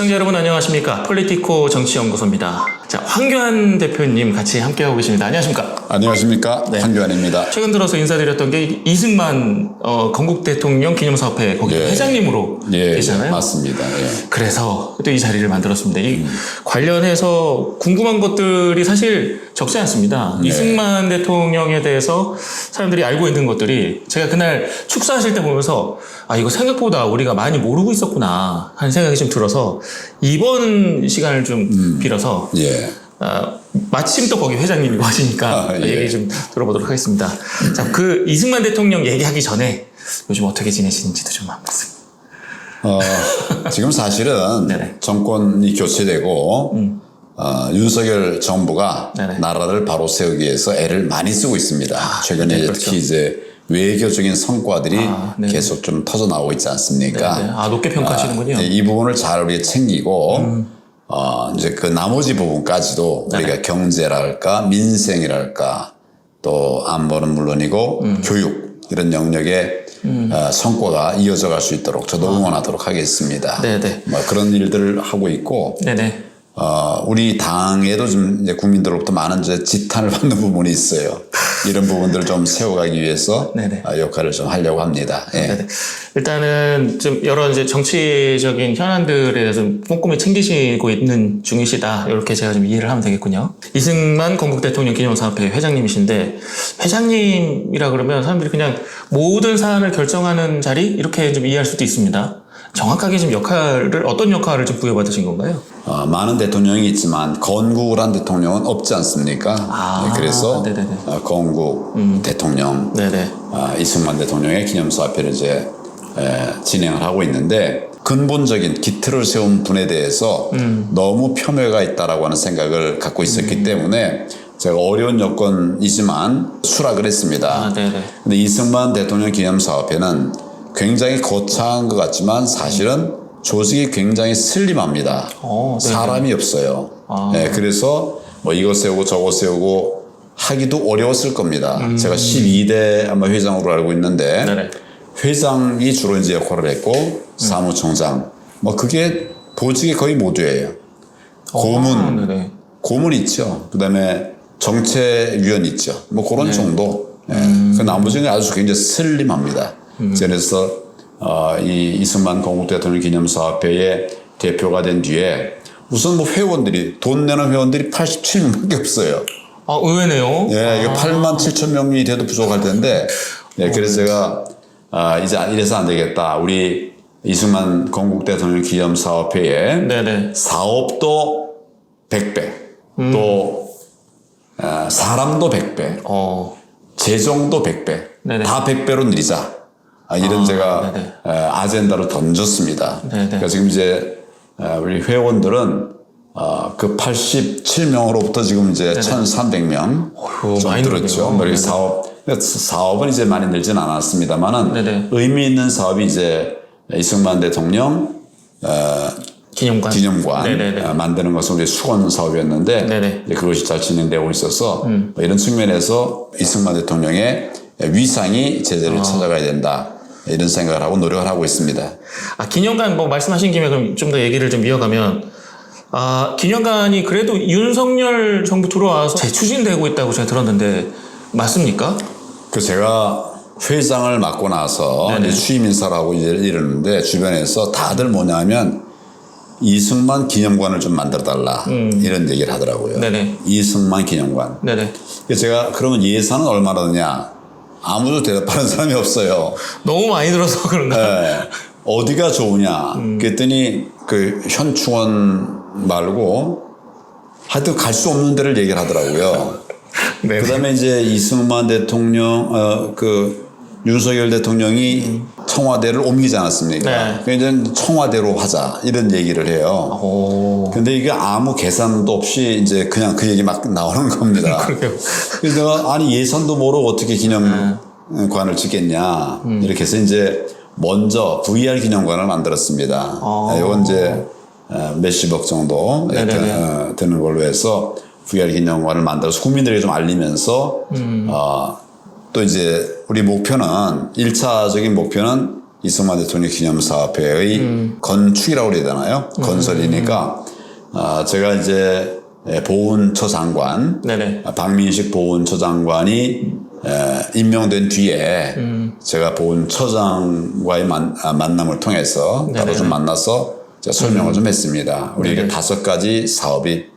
시청자 여러분 안녕하십니까? 폴리티코 정치연구소입니다. 자, 황교안 대표님 같이 함께하고 계십니다. 안녕하십니까? 안녕하십니까? 네. 황교안입니다. 최근 들어서 인사드렸던 게 이승만 건국 대통령 기념사업회 거기 회장님으로 계시잖아요. 맞습니다. 예. 그래서 또 이 자리를 만들었습니다. 이 관련해서 궁금한 것들이 사실 적지 않습니다. 이승만 대통령에 대해서 사람들이 알고 있는 것들이 제가 그날 축사하실 때 보면서 아 이거 생각보다 우리가 많이 모르고 있었구나 하는 생각이 좀 들어서 이번 시간을 좀 빌어서 마침 또 거기 회장님이고 하시니까 얘기 좀 들어보도록 하겠습니다. 자, 그 이승만 대통령 얘기하기 전에 요즘 어떻게 지내시는지도 좀 한번 말씀. 지금 사실은 네네. 정권이 교체되고 윤석열 정부가 네네. 나라를 바로 세우기 위해서 애를 많이 쓰고 있습니다. 최근에 네, 그렇죠. 특히 이제 외교적인 성과들이 네네. 계속 좀 터져 나오고 있지 않습니까? 네네. 아, 높게 평가하시는군요. 이 부분을 잘 우리가 챙기고 이제 그 나머지 부분까지도 우리가 경제랄까 민생이랄까 또 안보는 물론이고 교육 이런 영역에 성과가 이어져 갈 수 있도록 저도 응원하도록 하겠습니다. 네네. 뭐 그런 일들을 하고 있고 네네. 우리 당에도 좀 이제 국민들로부터 많은 이제 지탄을 받는 부분이 있어요. 이런 부분들을 좀 세워가기 위해서 네네. 역할을 좀 하려고 합니다. 예. 네네. 일단은 좀 여러 이제 정치적인 현안들에 대해서 좀 꼼꼼히 챙기시고 있는 중이시다. 이렇게 제가 좀 이해를 하면 되겠군요. 이승만 건국 대통령 기념사업회 회장님이신데 회장님이라 그러면 사람들이 그냥 모든 사안을 결정하는 자리 이렇게 좀 이해할 수도 있습니다. 정확하게 좀 어떤 역할을 좀 부여받으신 건가요? 많은 대통령이 있지만 건국을 한 대통령은 없지 않습니까? 그래서 건국 대통령 네네. 이승만 대통령의 기념사업회를 이제 진행을 하고 있는데 근본적인 기틀을 세운 분에 대해서 너무 폄훼가 있다라고 하는 생각을 갖고 있었기 때문에 제가 어려운 여건이지만 수락을 했습니다. 네네. 근데 이승만 대통령 기념사업회는 굉장히 거창한 것 같지만 사실은 조직이 굉장히 슬림합니다. 사람이 없어요. 그래서 뭐 이거 세우고 저거 세우고 하기도 어려웠을 겁니다. 제가 12대 아마 회장으로 알고 있는데 네네. 회장이 주로 이제 역할을 했고 사무총장 뭐 그게 보직이 거의 모두예요. 고문, 네네. 고문 있죠. 그다음에 정책위원 있죠. 뭐 그런 정도. 그 나머지는 아주 굉장히 슬림합니다. 그래서 이 이승만 건국 대통령 기념사업회의 대표가 된 뒤에 우선 뭐 회원들이 돈 내는 회원들이 87명밖에 없어요. 아, 의외네요. 이거 8만 7천 명이 돼도 부족할 텐데, 그래서 제가 이제 이래서 안 되겠다. 우리 이승만 건국 대통령 기념사업회에 네네. 사업도 100배, 또 사람도 100배, 재정도 100배, 네네. 다 100배로 늘리자. 이런 제가 아젠다를 던졌습니다. 그러니까 지금 이제 우리 회원들은 그 87명으로부터 지금 이제 1,300명 좀 늘었죠. 사업은 이제 많이 늘진 않았습니다만은 의미 있는 사업이 이제 이승만 대통령 기념관 만드는 것은 우리 수건 사업이었는데 이제 그것이 잘 진행되고 있어서 뭐 이런 측면에서 이승만 대통령의 위상이 제자리를 찾아가야 된다. 이런 생각을 하고 노력을 하고 있습니다. 기념관 뭐 말씀하신 김에 그럼 좀 더 얘기를 좀 이어가면 기념관이 그래도 윤석열 정부 들어와서 재추진되고 있다고 제가 들었는데 맞습니까? 그 제가 회장을 맡고 나서 이제 취임 인사를 하고 이러는데 주변에서 다들 뭐냐면 이승만 기념관을 좀 만들어 달라 이런 얘기를 하더라고요. 이승만 기념관. 그래서 제가 그러면 예산은 얼마나 드냐? 아무도 대답하는 사람이 없어요. 너무 많이 들어서 그런가? 어디가 좋으냐? 그랬더니 그 현충원 말고 하여튼 갈 수 없는 데를 얘기를 하더라고요. 그 다음에 이제 이승만 대통령, 윤석열 대통령이 청와대를 옮기지 않았습니까? 그래서 이제 청와대로 하자 이런 얘기를 해요. 근데 이게 아무 계산도 없이 이제 그냥 그 얘기 막 나오는 겁니다. 그래서 내가 아니 예산도 모르고 어떻게 기념관을 짓겠냐 이렇게 해서 이제 먼저 VR 기념관을 만들었습니다. 이건 이제 몇십억 정도 드는 걸로 해서 VR 기념관을 만들어서 국민들에게 좀 알리면서 또 이제 우리 목표는 1차적인 목표는 이승만 대통령 기념사업회의 건축이라고 그래야 되나요? 건설이니까 제가 이제 보훈처장관, 네네. 박민식 보훈처장관이 임명된 뒤에 제가 보훈처장과의 만남을 통해서 따로 좀 만나서 제가 설명을 좀 했습니다. 우리에게 5가지 사업이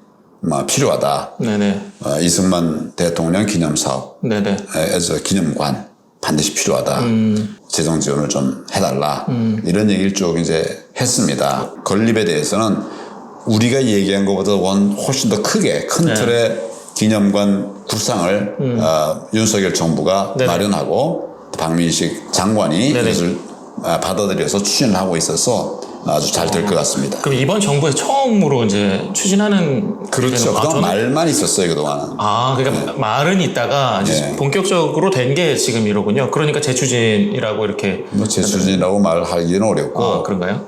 필요하다. 네네. 이승만 대통령 기념사업, 네네. 에서 기념관 반드시 필요하다. 재정 지원을 좀 해달라. 이런 얘기를 쭉 이제 했습니다. 건립에 대해서는 우리가 얘기한 것보다 훨씬 더 크게 큰 틀의 기념관 구상을 윤석열 정부가 마련하고 박민식 장관이 그것을 받아들여서 추진을 하고 있어서 아주 잘 될 것 같습니다. 그럼 이번 정부에서 처음으로 이제 추진하는. 그렇죠. 그동안 말만 있었어요, 그동안은. 그러니까 말은 있다가 이제 본격적으로 된 게 지금 이러군요. 그러니까 재추진이라고 이렇게. 재추진이라고 말하기는 어렵고. 그런가요?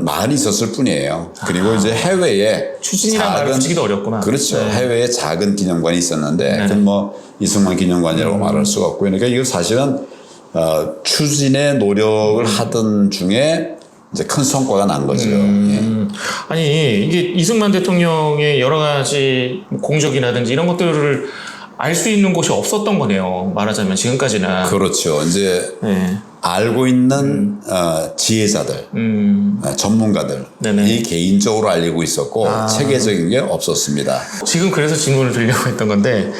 말이 있었을 뿐이에요. 그리고 이제 해외에. 추진이라는 말을 붙이기도 어렵구나. 그렇죠. 해외에 작은 기념관이 있었는데, 그건 이승만 기념관이라고 말할 수가 없고요. 그러니까 이거 사실은, 추진의 노력을 하던 중에 이제 큰 성과가 난 거죠. 아니, 이게 이승만 대통령의 여러 가지 공적이라든지 이런 것들을 알 수 있는 곳이 없었던 거네요. 말하자면 지금까지는. 그렇죠. 이제 알고 있는 지혜자들, 전문가들 이 개인적으로 알리고 있었고 체계적인 게 없었습니다. 지금 그래서 질문을 드리려고 했던 건데,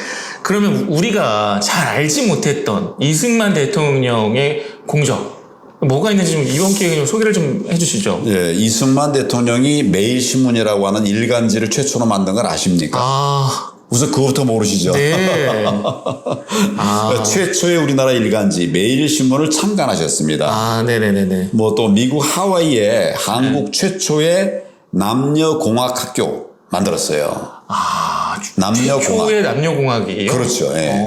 그러면 우리가 잘 알지 못했던 이승만 대통령의 공적 뭐가 있는지 좀 이번 기회에 좀 소개를 좀 해주시죠. 예, 이승만 대통령이 매일신문이라고 하는 일간지를 최초로 만든 걸 아십니까? 우선 그것부터 모르시죠? 네. 최초의 우리나라 일간지 매일신문을 창간하셨습니다. 네네네네. 뭐 또 미국 하와이에 한국 최초의 남녀공학학교 만들었어요. 최초의 남녀공학이에요? 그렇죠. 예.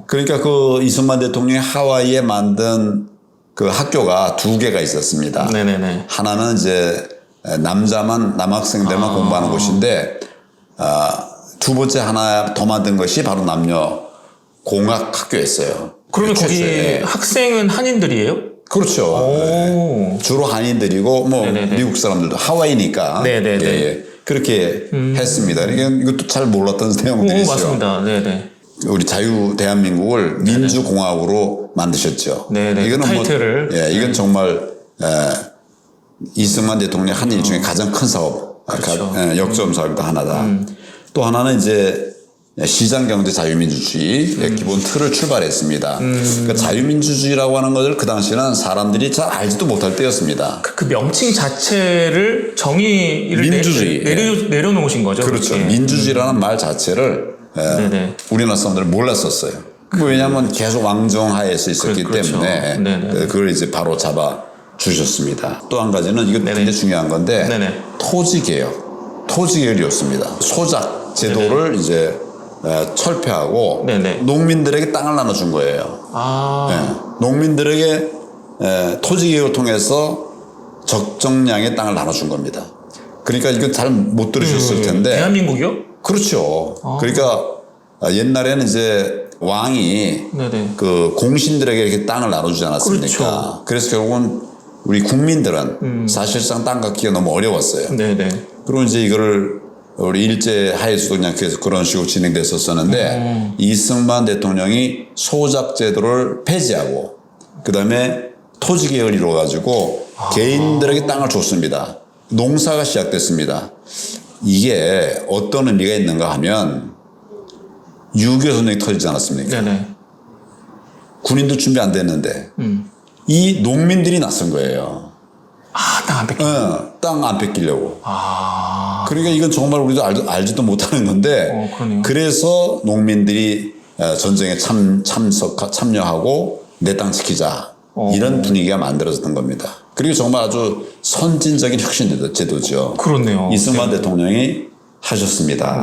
그러니까 그 이승만 대통령이 하와이에 만든 그 학교가 2개가 있었습니다. 네네네. 하나는 이제 남학생들만 공부하는 곳인데, 2번째 하나 더 만든 것이 바로 남녀 공학 학교였어요. 그러면 거기 학생은 한인들이에요? 그렇죠. 네. 주로 한인들이고 뭐 미국 사람들도 하와이니까 그렇게 했습니다. 이것도 잘 몰랐던 내용들이죠. 맞습니다. 네네. 우리 자유 대한민국을 민주공화국으로 만드셨죠. 네네. 이거는 타이틀을. 이건 정말 이승만 대통령 한 일 중에 가장 큰 사업, 그렇죠. 역점 사업도 하나다. 또 하나는 이제 시장경제 자유민주주의의 기본 틀을 출발했습니다. 그러니까 자유민주주의라고 하는 것을 그 당시에는 사람들이 잘 알지도 못할 때였습니다. 그 명칭 자체를 정의를 민주주의 내려놓으신 거죠. 그렇죠. 민주주의라는 말 자체를 우리나라 사람들은 몰랐었어요. 왜냐하면 계속 왕정하에서 있었기 때문에 그걸 이제 바로 잡아 주셨습니다. 또 한 가지는 이거 굉장히 중요한 건데 토지개혁이었습니다. 소작 제도를 이제 철폐하고 농민들에게 땅을 나눠준 거예요. 농민들에게 토지개혁을 통해서 적정량의 땅을 나눠준 겁니다. 그러니까 이거 잘 못 들으셨을 텐데. 대한민국이요? 그렇죠. 그러니까 옛날에는 이제 왕이 그 공신들에게 이렇게 땅을 나눠주지 않았습니까? 그렇죠. 그래서 결국은 우리 국민들은 사실상 땅 갖기가 너무 어려웠어요. 그리고 이제 이거를 우리 일제 하에서도 그냥 계속 그런 식으로 진행됐었었는데 이승만 대통령이 소작 제도를 폐지하고 그 다음에 토지개혁을 이루어가지고 개인들에게 땅을 줬습니다. 농사가 시작됐습니다. 이게 어떤 의미가 있는가 하면 6.25 전쟁이 터지지 않았습니까? 군인도 준비 안 됐는데 이 농민들이 나선 거예요. 땅 안 뺏기려고. 땅 안 뺏기려고. 그러니까 이건 정말 우리도 알지도 못하는 건데 그래서 농민들이 전쟁에 참여하고 내 땅 지키자 이런 분위기가 만들어졌던 겁니다. 그리고 정말 아주 선진적인 혁신 제도죠. 그렇네요. 이승만 대통령이 하셨습니다.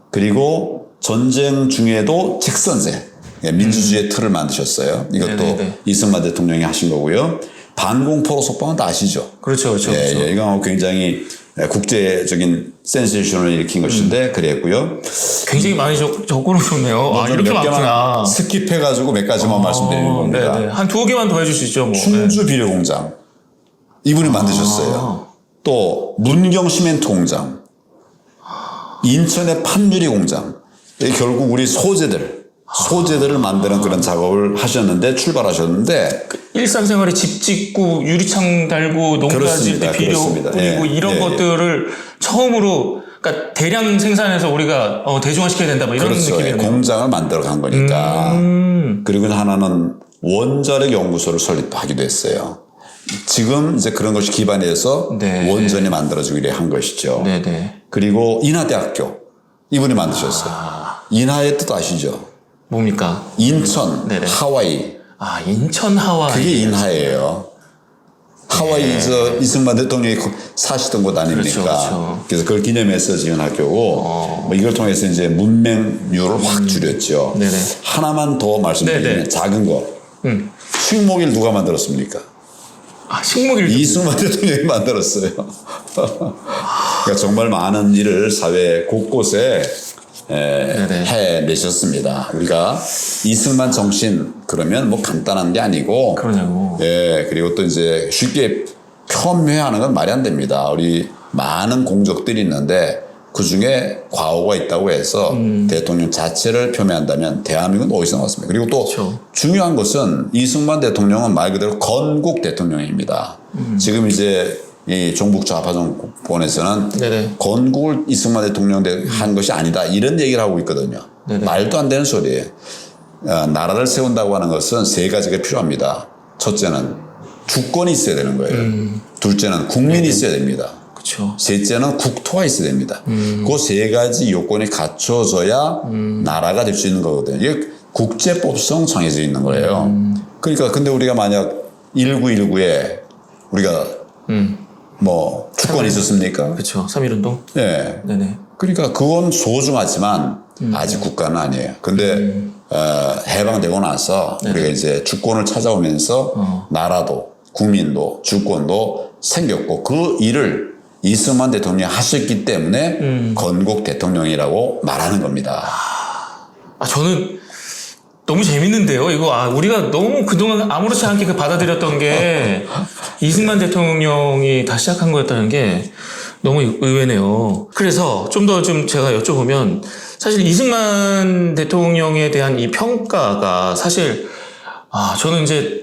그리고 전쟁 중에도 직선제, 민주주의의 틀을 만드셨어요. 이것도 이승만 대통령이 하신 거고요. 반공포로 석방은 다 아시죠? 그렇죠. 이건 굉장히 국제적인 센세이션을 일으킨 것인데 그랬고요. 굉장히 많이 적어놓으셨네요. 아, 이렇게 몇 개만 많구나. 스킵해가지고 몇 가지만 말씀드리는 겁니다. 네네. 한 2개만 더 해주시죠. 뭐. 충주 비료공장 이분이 만드셨어요. 또 문경 시멘트 공장, 인천의 판유리 공장. 결국 우리 소재들을 만드는 그런 작업을 하셨는데 출발하셨는데 일상생활에 집 짓고 유리창 달고 농사 지을 때 비료 그렇습니다. 뿌리고 이런 것들을 처음으로 그러니까 대량 생산해서 우리가 대중화시켜야 된다 뭐 이런 그렇죠. 느낌이네요. 공장을 만들어 간 거니까. 그리고 하나는 원자력 연구소를 설립하기도 했어요. 지금 이제 그런 것이 기반이 돼서 네. 원전이 만들어지기로 한 것이죠. 네네. 그리고 인하대학교 이분이 만드셨어요. 인하의 뜻 아시죠? 뭡니까? 인천, 네네. 하와이. 아, 인천 하와이. 그게 인하예요. 하와이에서 이승만 대통령이 사시던 곳 아닙니까? 그렇죠. 그래서 그걸 기념해서 지은 학교고 뭐 이걸 통해서 이제 문맹률을 확 줄였죠. 네네. 하나만 더 말씀드리면 네네. 작은 거. 식목일 누가 만들었습니까? 아, 식목일. 이승만 대통령이 만들었어요. 그러니까 정말 많은 일을 사회 곳곳에 해내셨습니다. 우리가 이승만 정신 그러면 뭐 간단한 게 아니고 그러냐고. 그리고 또 이제 쉽게 폄훼하는 건 말이 안 됩니다. 우리 많은 공적들이 있는데 그 중에 과오가 있다고 해서 대통령 자체를 폄훼한다면 대한민국은 어디서 나왔습니까? 그리고 또 그렇죠. 중요한 것은 이승만 대통령은 말 그대로 건국 대통령입니다. 지금 이제 이 종북 좌파 정권에서는 네네. 건국을 이승만 대통령 한 것이 아니다 이런 얘기를 하고 있거든요. 네네. 말도 안 되는 소리예요. 나라를 세운다고 하는 것은 3가지가 필요합니다. 첫째는 주권이 있어야 되는 거예요. 둘째는 국민이 있어야 됩니다. 그렇죠. 셋째는 국토가 있어야 됩니다. 그 3가지 요건이 갖춰져야 나라가 될 수 있는 거거든요. 이게 국제법상 정해져 있는 거예요. 그러니까 근데 우리가 만약 1919에 우리가 뭐 주권이 있었습니까? 그렇죠. 3.1운동. 네. 네네. 그러니까 그건 소중하지만 아직 국가는 아니에요. 근데 해방되고 나서 우리가 이제 주권을 찾아오면서 나라도 국민도 주권도 생겼고 그 일을 이승만 대통령이 하셨기 때문에 건국 대통령이라고 말하는 겁니다. 아, 저는 너무 재밌는데요. 이거 우리가 너무 그동안 아무렇지 않게 받아들였던 게 이승만 대통령이 다 시작한 거였다는 게 너무 의외네요. 그래서 좀 더 제가 여쭤보면 사실 이승만 대통령에 대한 이 평가가 사실 저는 이제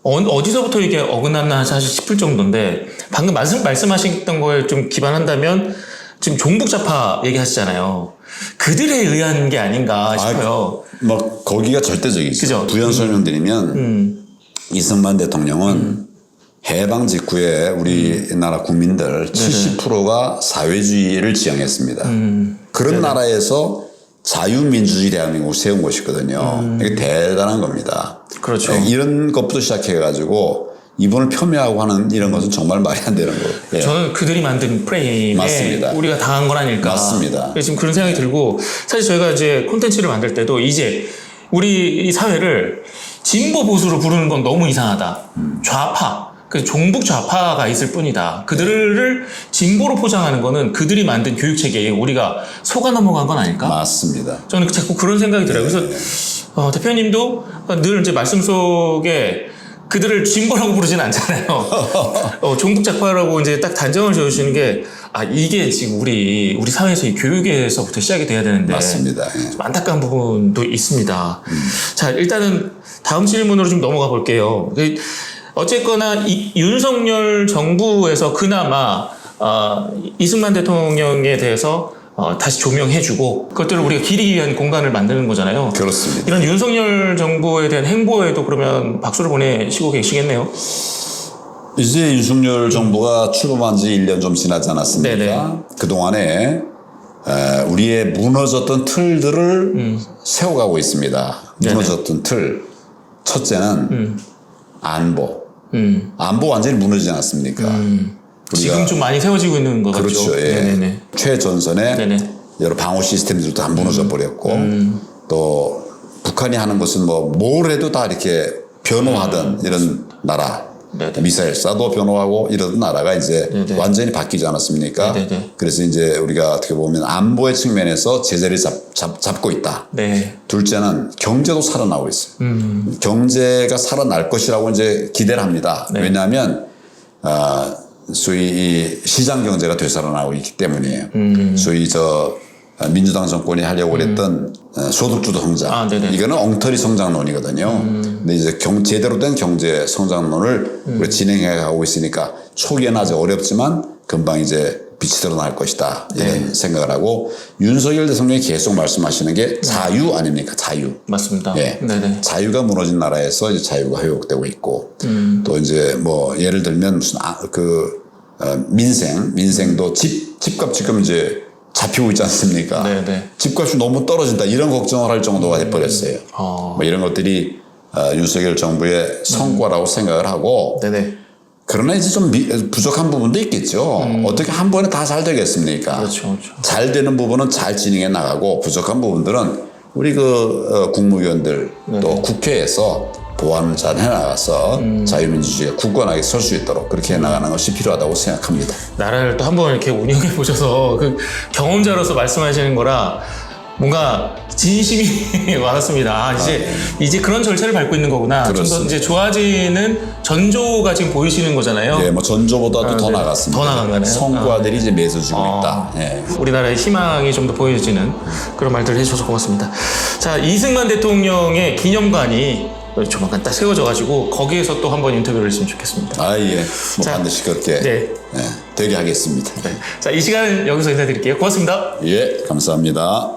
어디서부터 이게 어긋났나 사실 싶을 정도인데 방금 말씀하셨던 거에 좀 기반한다면 지금 종북좌파 얘기하시잖아요. 그들에 의한 게 아닌가 싶어요. 뭐 거기가 절대적이죠. 그죠? 부연 설명드리면 이승만 대통령은 해방 직후에 우리나라 국민들 70%가 사회주의를 지향했습니다. 그런 나라에서 자유민주주의 대한민국을 세운 것이거든요. 이게 대단한 겁니다. 그렇죠. 이런 것부터 시작해가지고 이분을 폄훼하고 하는 이런 것은 정말 말이 안 되는 거예요. 저는 그들이 만든 프레임에 맞습니다. 우리가 당한 건 아닐까. 맞습니다. 지금 그런 생각이 들고 사실 저희가 이제 콘텐츠를 만들 때도 이제 우리 이 사회를 진보 보수로 부르는 건 너무 이상하다. 좌파. 그 종북 좌파가 있을 뿐이다. 그들을 진보로 포장하는 거는 그들이 만든 교육 체계에 우리가 속아 넘어간 건 아닐까? 맞습니다. 저는 자꾸 그런 생각이 들어요. 그래서 대표님도 늘 이제 말씀 속에 그들을 진보라고 부르진 않잖아요. 종북 좌파라고 이제 딱 단정을 지어주시는 게 이게 지금 우리 사회에서 이 교육에서부터 시작이 돼야 되는데 맞습니다. 좀 안타까운 부분도 있습니다. 자, 일단은 다음 질문으로 좀 넘어가 볼게요. 어쨌거나 윤석열 정부에서 그나마 이승만 대통령에 대해서 다시 조명해주고 그것들을 우리가 기리기 위한 공간을 만드는 거잖아요. 그렇습니다. 이런 윤석열 정부에 대한 행보에도 그러면 박수를 보내시고 계시겠네요. 이제 윤석열 정부가 출범한 지 1년 좀 지나지 않았습니까? 네네. 그동안에 우리의 무너졌던 틀들을 세워가고 있습니다. 네네. 무너졌던 틀. 첫째는 안보. 안보 완전히 무너지지 않았습니까? 지금 좀 많이 세워지고 있는 것 같죠. 그렇죠. 예. 네네네. 최전선에 네네. 여러 방어 시스템들도 다 무너져 버렸고 또 북한이 하는 것은 뭘 해도 다 이렇게 변호하던 이런 나라. 네네. 미사일 쏴도 변호하고 이러던 나라가 이제 네네. 완전히 바뀌지 않았습니까? 네네. 그래서 이제 우리가 어떻게 보면 안보의 측면에서 제자리를 잡고 있다. 네. 둘째는 경제도 살아나고 있어요. 경제가 살아날 것이라고 이제 기대를 합니다. 네. 왜냐하면 소위 이 시장 경제가 되살아나고 있기 때문이에요. 소위 민주당 정권이 하려고 그랬던 소득주도 성장. 네네. 이거는 엉터리 성장론이거든요. 근데 이제 제대로 된 경제 성장론을 우리가 진행해 가고 있으니까 초기에는 아직 어렵지만 금방 이제 빛이 드러날 것이다. 이런 생각을 하고 윤석열 대통령이 계속 말씀하시는 게 자유 아닙니까? 자유. 맞습니다. 예. 네네. 자유가 무너진 나라에서 이제 자유가 회복되고 있고 또 이제 뭐 예를 들면 무슨 민생도 집값 지금 이제 잡히고 있지 않습니까? 네네. 집값이 너무 떨어진다 이런 걱정을 할 정도가 돼버렸어요. 뭐 이런 것들이 윤석열 정부의 성과라고 생각을 하고 네네. 그러나 이제 좀 부족한 부분도 있겠죠. 어떻게 한 번에 다 잘 되겠습니까? 그렇죠. 잘 되는 부분은 잘 진행해 나가고 부족한 부분들은 우리 국무위원들 또 국회에서 보완을 잘 해나가서 자유민주주의가 굳건하게 설 수 있도록 그렇게 해나가는 것이 필요하다고 생각합니다. 나라를 또 한번 이렇게 운영해 보셔서 그 경험자로서 말씀하시는 거라 뭔가 진심이 많았습니다. 이제 그런 절차를 밟고 있는 거구나. 좀 더 이제 좋아지는 전조가 지금 보이시는 거잖아요. 예, 뭐 전조보다도 더 나갔습니다. 더 나간 거네요. 성과들이 이제 맺어지고 있다. 예. 우리나라의 희망이 좀 더 보여지는 그런 말들을 해주셔서 고맙습니다. 자, 이승만 대통령의 기념관이 조만간 딱 세워져가지고 거기에서 또 한번 인터뷰를 했으면 좋겠습니다. 예. 뭐 자, 반드시 그렇게 네. 되게 하겠습니다. 자, 이 시간 여기서 인사드릴게요. 고맙습니다. 예, 감사합니다.